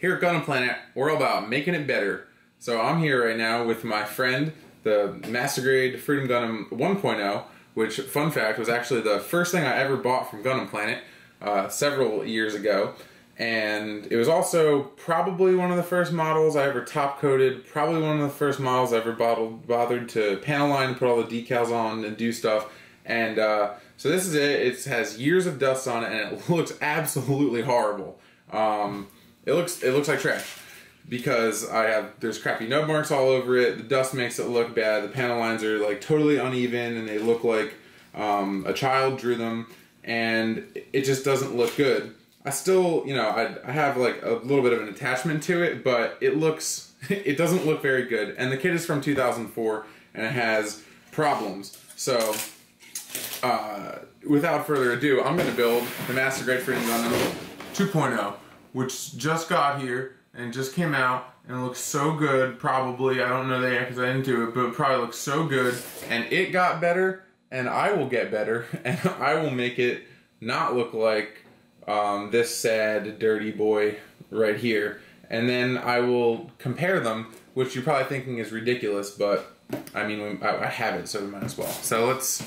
here at Gundam Planet, we're all about making it better. So I'm here right now with my friend, the Master Grade Freedom Gundam 1.0, which, fun fact, was actually the first thing I ever bought from Gundam Planet several years ago. And it was also probably one of the first models I ever top-coated, probably one of the first models I ever bothered to panel line and put all the decals on and do stuff. And so this is it. It has years of dust on it, and it looks absolutely horrible. It looks like trash because there's crappy nub marks all over it. The dust makes it look bad. The panel lines are like totally uneven, and they look like a child drew them, and it just doesn't look good. I still, you know, I have like a little bit of an attachment to it, but it doesn't look very good. And the kit is from 2004, and it has problems. So, without further ado, I'm going to build the Master Grade Freedom Gundam 2.0, which just got here and just came out and looks so good. Probably, I don't know that yet because I didn't do it, but it probably looks so good. And it got better, and I will get better, and I will make it not look like this sad, dirty boy right here. And then I will compare them, which you're probably thinking is ridiculous, but I mean, I have it, so we might as well. So let's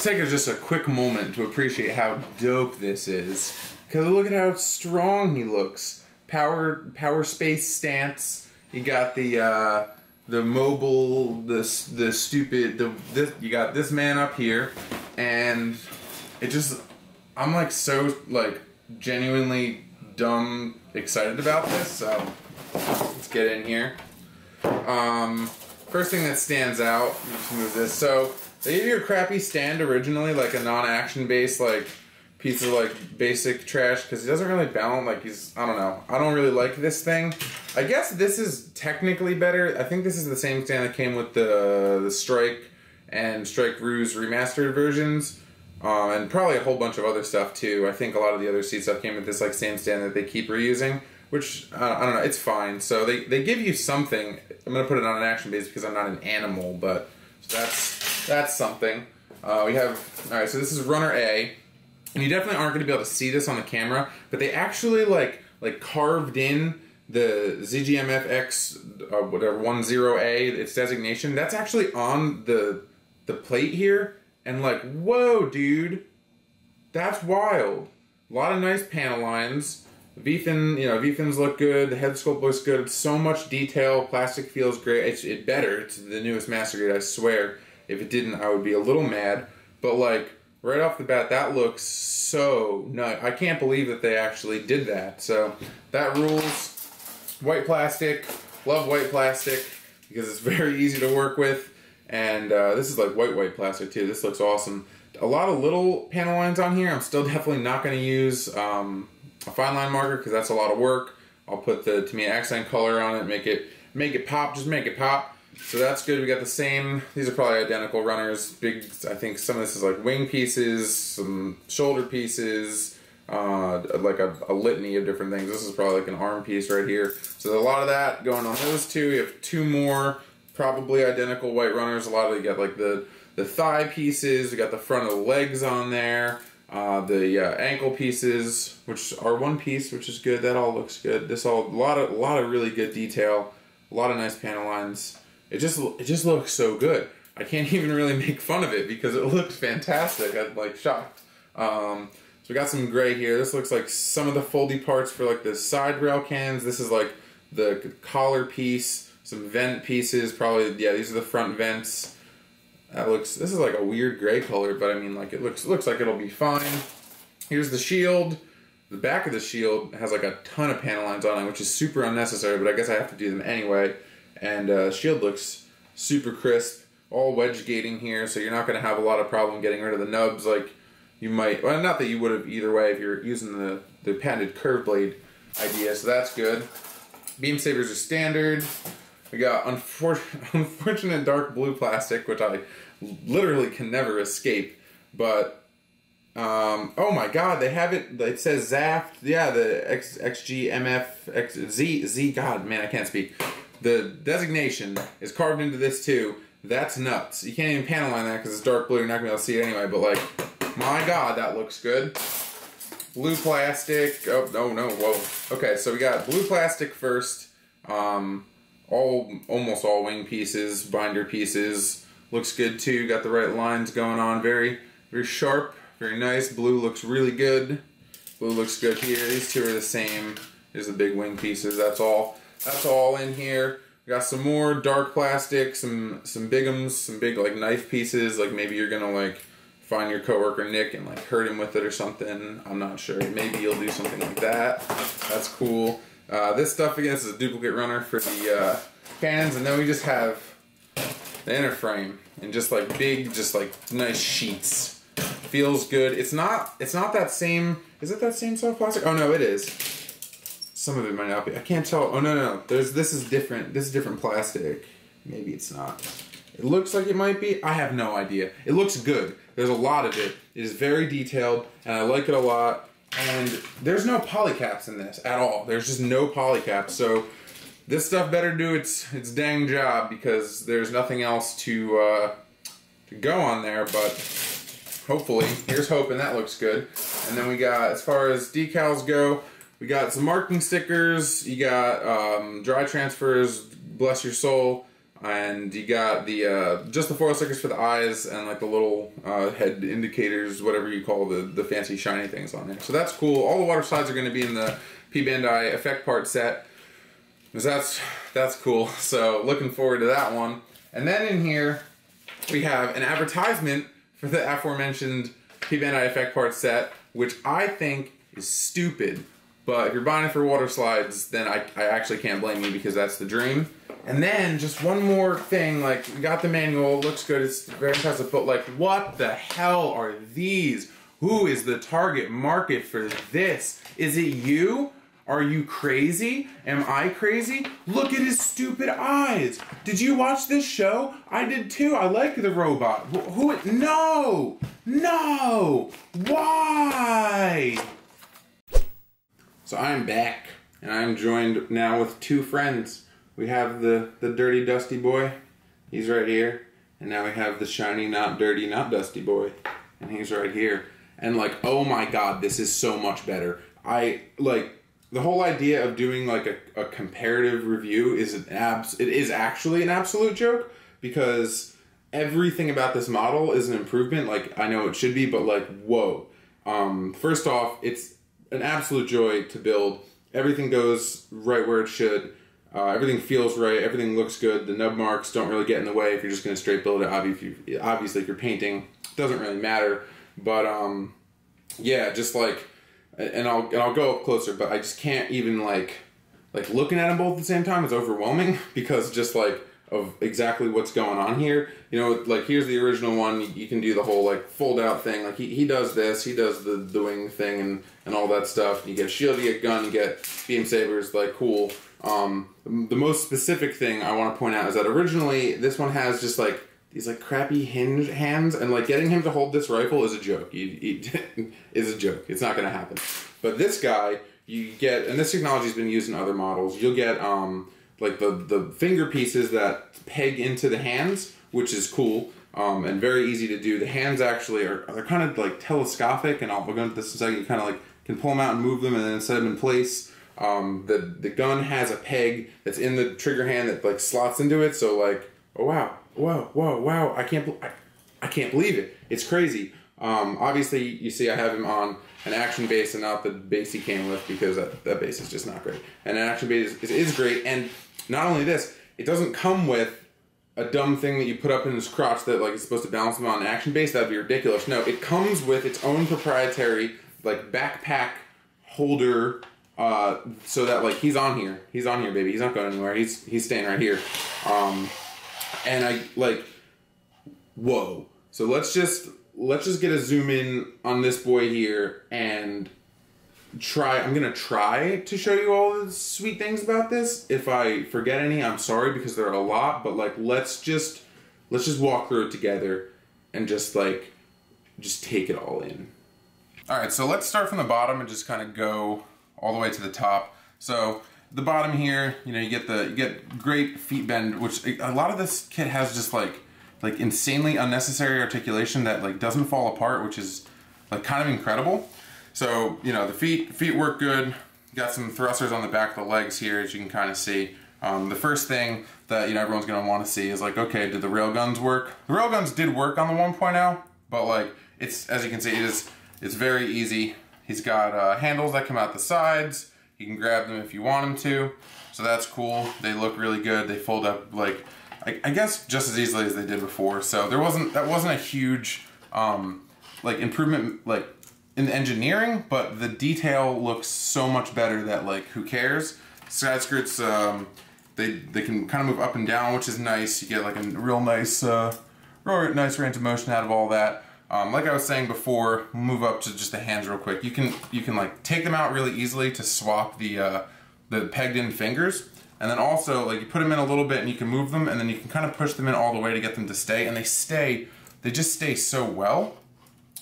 take just a quick moment to appreciate how dope this is. Because look at how strong he looks. Power space stance. You got the mobile, you got this man up here, and it just, I'm like so like genuinely dumb excited about this. So let's get in here. First thing that stands out, let's move this. So they gave you a crappy stand originally, like a non-action based like piece of like basic trash, because he doesn't really balance. Like I don't know. I don't really like this thing. I guess this is technically better. I think this is the same stand that came with the Strike and Strike Ruse remastered versions. And probably a whole bunch of other stuff too. I think a lot of the other seat stuff came with this like same stand that they keep reusing, which I don't know, it's fine. So they give you something. I'm gonna put it on an action base because I'm not an animal, but so that's something. We have, all right, so this is runner A, and you definitely aren't gonna be able to see this on the camera, but they actually like carved in the ZGMFX whatever 10A, its designation. That's actually on the plate here. And like, whoa, dude, that's wild. A lot of nice panel lines. V-fins look good. The head sculpt looks good. So much detail. Plastic feels great. It's better. It's the newest Master Grade, I swear. If it didn't, I would be a little mad. But like, right off the bat, that looks so nice. I can't believe that they actually did that. So that rules. White plastic. Love white plastic because it's very easy to work with. And this is like white plastic too. This looks awesome. A lot of little panel lines on here. I'm still definitely not going to use a fine line marker because that's a lot of work. I'll put the Tamiya accent color on it, make it pop, just make it pop. So that's good. We got the same. These are probably identical runners. Big. I think some of this is like wing pieces, some shoulder pieces, like a litany of different things. This is probably like an arm piece right here. So there's a lot of that going on those two. We have two more. Probably identical white runners. A lot of you got like the thigh pieces. We got the front of the legs on there. The ankle pieces, which are one piece, which is good. That all looks good. A lot of really good detail. A lot of nice panel lines. It just looks so good. I can't even really make fun of it because it looks fantastic. I'm like shocked. So we got some gray here. This looks like some of the foldy parts for like the side rail cans. This is like the collar piece. Some vent pieces, probably, yeah, these are the front vents. This is like a weird gray color, but I mean, like, it looks like it'll be fine. Here's the shield. The back of the shield has like a ton of panel lines on it, which is super unnecessary, but I guess I have to do them anyway. And shield looks super crisp. All wedge gating here, so you're not going to have a lot of problem getting rid of the nubs like you might, well, not that you would have either way if you're using the patented curved blade idea, so that's good. Beam sabers are standard. We got unfortunate dark blue plastic, which I literally can never escape. But, oh my god, they have it, it says Zaft, yeah, the XGMF, God, man, I can't speak. The designation is carved into this too. That's nuts. You can't even panel line that because it's dark blue, you're not going to be able to see it anyway, but like, my god, that looks good. blue plastic. Oh, no, whoa. Okay, so we got blue plastic first. Almost all wing pieces, binder pieces. Looks good too, got the right lines going on. Very, very sharp, very nice. Blue looks really good. Blue looks good here. These two are the same. Here's the big wing pieces, that's all. That's all in here. We got some more dark plastic, some bigums, some big like knife pieces, like maybe you're gonna like find your coworker Nick and like hurt him with it or something. I'm not sure. Maybe you'll do something like that. That's cool. This stuff again, this is a duplicate runner for the cannons, and then we just have the inner frame and just like big, just like nice sheets. Feels good. It's not that same. Is it that same soft plastic? Oh no, it is. Some of it might not be. I can't tell. Oh no. This is different. This is different plastic. Maybe it's not. It looks like it might be. I have no idea. It looks good. There's a lot of it. It is very detailed, and I like it a lot. And there's no polycaps in this at all. There's just no polycaps. So this stuff better do its dang job, because there's nothing else to go on there. But hopefully, here's hoping that looks good. And then we got, as far as decals go, we got some marking stickers. You got dry transfers, bless your soul. And you got the just the foil stickers for the eyes and like the little head indicators, whatever you call the fancy shiny things on there. So that's cool. All the water slides are going to be in the P-Bandai effect part set. Because that's cool. So looking forward to that one. And then in here we have an advertisement for the aforementioned P-Bandai effect part set, which I think is stupid. But if you're buying it for water slides, then I actually can't blame you, because that's the dream. And then just one more thing, like we got the manual, it looks good, it's very impressive, but like what the hell are these? Who is the target market for this? Is it you? Are you crazy? Am I crazy? Look at his stupid eyes. Did you watch this show? I did too. I like the robot. Who? No! No! Why? So I'm back, and I'm joined now with two friends. We have the dirty, dusty boy. He's right here. And now we have the shiny, not dirty, not dusty boy. And he's right here. And like, oh my god, this is so much better. The whole idea of doing like a comparative review is it is actually an absolute joke, because everything about this model is an improvement. Like, I know it should be, but like, whoa. First off, it's an absolute joy to build. Everything goes right where it should. Everything feels right. Everything looks good. The nub marks don't really get in the way if you're just going to straight build it. Obviously, if you're painting, it doesn't really matter. But yeah, just like, and I'll go up closer. But I just can't even like looking at them both at the same time is overwhelming, because just like of exactly what's going on here. You know, like here's the original one. You can do the whole like fold out thing. Like he does this. He does the wing thing and all that stuff. You get a shield, you get a gun, you get beam sabers. Like cool. The most specific thing I want to point out is that originally this one has just like these like crappy hinge hands, and like getting him to hold this rifle is a joke. Is a joke. It's not going to happen. But this guy, you get, and this technology has been used in other models. You'll get like the finger pieces that peg into the hands, which is cool and very easy to do. The hands actually they're kind of like telescopic, and I'll go into this in a second. You kind of like can pull them out and move them, and then set them in place. The gun has a peg that's in the trigger hand that like slots into it. So like, oh wow, whoa, I can't believe it. It's crazy. Obviously you see I have him on an action base and not the base he came with, because that base is just not great. And an action base is great. And not only this, it doesn't come with a dumb thing that you put up in his crotch that like is supposed to balance him on an action base. That'd be ridiculous. No, it comes with its own proprietary like backpack holder. So that like he's on here, baby. He's not going anywhere. He's staying right here. And I like, whoa. So let's just get a zoom in on this boy here and try. I'm gonna try to show you all the sweet things about this. If I forget any, I'm sorry, because there are a lot. But like, let's just walk through it together and just take it all in. All right. So let's start from the bottom and just kind of go all the way to the top. So the bottom here, you know, you get great feet bend, which a lot of this kit has just like insanely unnecessary articulation that like doesn't fall apart, which is like kind of incredible. So, you know, the feet work good. You got some thrusters on the back of the legs here, as you can kind of see. The first thing that, you know, everyone's going to want to see is like, okay, did the railguns work? The railguns did work on the 1.0, but like, it's, as you can see, it's very easy. He's got handles that come out the sides. You can grab them if you want them to. So that's cool. They look really good. They fold up like, I guess just as easily as they did before. So that wasn't a huge like improvement like in the engineering, but the detail looks so much better that like who cares? Side skirts, they can kind of move up and down, which is nice. You get like a real nice range of motion out of all that. Like I was saying before, move up to just the hands real quick. You can like take them out really easily to swap the pegged in fingers. And then also, like, you put them in a little bit and you can move them, and then you can kind of push them in all the way to get them to stay, and they just stay so well.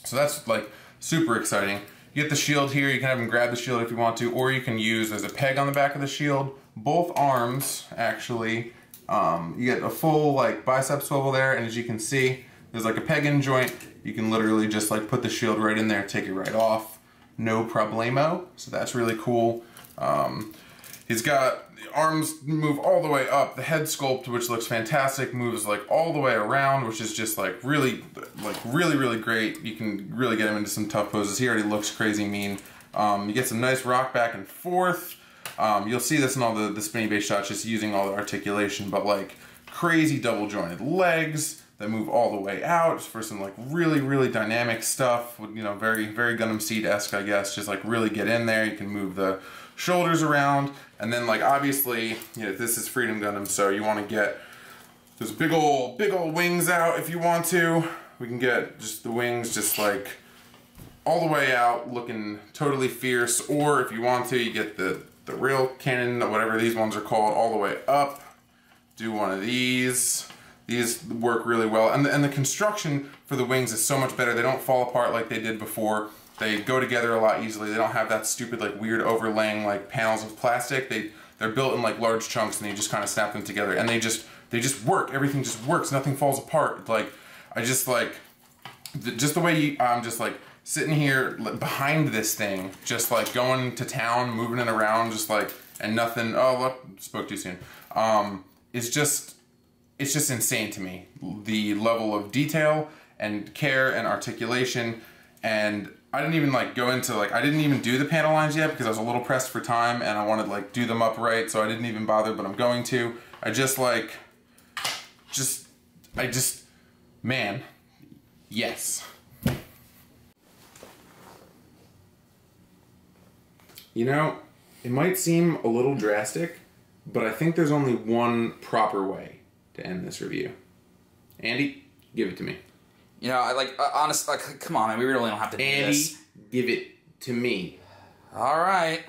So that's, like, super exciting. You get the shield here, you can have them grab the shield if you want to, or you can use, there's a peg on the back of the shield. Both arms, actually, you get a full, like, bicep swivel there, and as you can see, there's, like, a peg-in joint. You can literally just, like, put the shield right in there, take it right off. No problemo. So that's really cool. He's got the arms move all the way up. The head sculpt, which looks fantastic, moves like all the way around, which is just like really great. You can really get him into some tough poses. He already looks crazy mean. You get some nice rock back and forth. You'll see this in all the spinny base shots, just using all the articulation, but like crazy double jointed legs that move all the way out for some like really dynamic stuff. You know, very Gundam Seed-esque, I guess. Just like really get in there. You can move the shoulders around, and then like obviously, you know, this is Freedom Gundam, so you want to get those big old wings out if you want to. We can get just the wings just like all the way out, looking totally fierce, or if you want to, you get the rail cannon, whatever these ones are called, all the way up. Do one of these. These work really well, and the construction for the wings is so much better. They don't fall apart like they did before. They go together a lot easily. They don't have that stupid like weird overlaying like panels of plastic. They're built in like large chunks, and you just kind of snap them together, and they just work. Everything just works. Nothing falls apart. Like I just like just the way I'm just like sitting here behind this thing, just like going to town, moving it around, just like, and nothing. Oh, look, spoke too soon. It's just insane to me, the level of detail and care and articulation. And I didn't even like go into like, I didn't even do the panel lines yet because I was a little pressed for time and I wanted to like do them upright, so I didn't even bother, but I'm going to. Man, yes. You know, it might seem a little drastic, but I think there's only one proper way to end this review. Andy, give it to me. You know, honestly, come on, man, we really don't have to do this. Andy, give it to me. All right.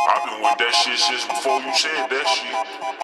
I've been with that shit since before you said that shit.